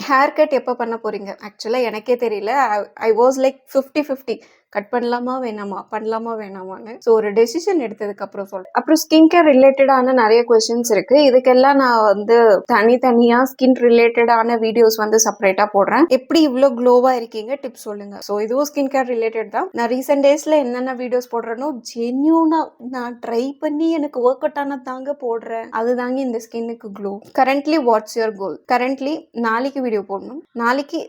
Hair cut எப்போ பண்ண போறீங்க? ஆக்சுவலா எனக்கே தெரியல. ஐ வாஸ் லைக் 50-50 கட் பண்ணலாமா வேணாமா? பண்ணலாமா வேணாமான்னு. ஸோ ஒரு டெசிஷன் எடுத்ததுக்கு அப்புறம் சொல்றேன். அப்புறம் ஸ்கின் கேர் ரிலேட்டடான நிறைய கொஸ்டின்ஸ் இருக்கு. இதுக்கெல்லாம் நான் வந்து தனித்தனியா ஸ்கின் ரிலேட்டடான வீடியோஸ் வந்து செப்பரேட்டா போடுறேன். எப்படி இவ்வளோ க்ளோவா இருக்கீங்க டிப்ஸ் சொல்லுங்க. ஸோ இதுவும் ஸ்கின் கேர் ரிலேட்டட் தான். நான் ரீசெண்ட் டேஸ்ல என்னென்ன வீடியோஸ் போடுறேனோ ஜென்யூனா நான் ட்ரை பண்ணி எனக்கு ஒர்க் அவுட் ஆன தாங்க போடுறேன். அதுதாங்க இந்த ஸ்கின்னுக்கு glow. Currently what's your goal? Currently நாளைக்கு வீடியோ போடணும், நாளைக்கு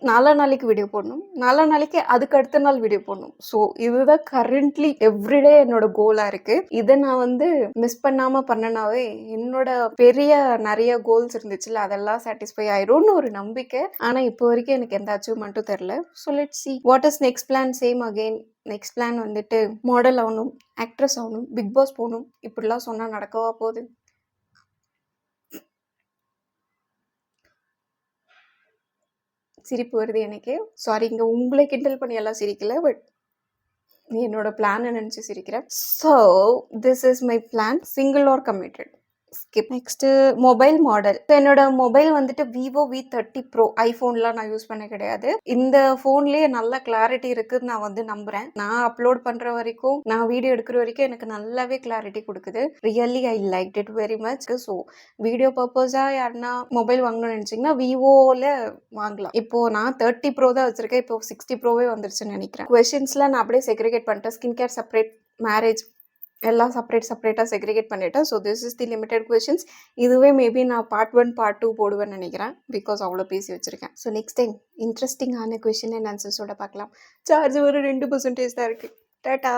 நாளைக்கு வீடியோ போடணும், நாளைக்கு அதுக்கு அடுத்த நாள் வீடியோ போடணும். ஸோ இதுதான் கரண்ட்லி எவ்ரிடே என்னோட கோலா இருக்கு. இதை நான் வந்து மிஸ் பண்ணாம பண்ணனாவே என்னோட பெரிய நிறைய கோல்ஸ் இருந்துச்சுல அதெல்லாம் சாட்டிஸ்ஃபை ஆயிரும்னு ஒரு நம்பிக்கை. ஆனா இப்போ வரைக்கும் எனக்கு எந்த அச்சீவ்மெண்ட்டும் தெரியல. So let's see what is next plan. Same again next plan வந்துட்டு மாடல் ஆகணும், ஆக்ட்ரஸ் ஆகணும், பிக் பாஸ் போகணும். இப்படிலாம் சொன்னா நடக்கவா போகுது? சிரிப்பு வருது எனக்கு. சாரி, இங்க உங்களை கிண்டல் பண்ணி எல்லாம் சிரிக்கல, பட் என்னோட பிளானை நினைச்சு சிரிக்கிறேன். So this is my plan. Single or committed. Skip. Next mobile model. என்னோட மொபைல் வந்துட்டு விவோ V30 ப்ரோ. ஐஃபோன்லாம் நான் யூஸ் பண்ண கிடையாது. இந்த ஃபோன்லயே நல்ல கிளாரிட்டி இருக்குன்னு நான் வந்து நம்புறேன். நான் அப்லோட் பண்ற வரைக்கும், நான் வீடியோ எடுக்கிற வரைக்கும் எனக்கு நல்லாவே கிளாரிட்டி கொடுக்குது. Really I like it very much. So video பர்பஸா யாருன்னா மொபைல் வாங்கணும்னு நினைச்சீங்கன்னா விவோல வாங்கலாம். இப்போ நான் 30 ப்ரோ தான் வச்சிருக்கேன். இப்போ 60 ப்ரோவே வந்துருச்சுன்னு நினைக்கிறேன். கொஸ்டின்ஸ்லாம் நான் அப்படியே செக்ரிகேட் பண்ணிட்டேன். ஸ்கின் கேர் செப்பரேட், மேரேஜ் எல்லாம் செப்பரேட்டாக செக்ரிகேட் பண்ணிட்டேன். So this is the limited questions. இதுவே மேபி நான் பார்ட் 1 பார்ட் 2 போடுவேன்னு நினைக்கிறேன். பிகாஸ் அவ்வளோ பேசி வச்சிருக்கேன். ஸோ நெக்ஸ்ட் டைம் இன்ட்ரெஸ்டிங்கான கொஸ்டின் அண்ட் ஆன்சர்ஸோட பார்க்கலாம். சார்ஜ் ஒரு 2% தான் இருக்குது. டாடா.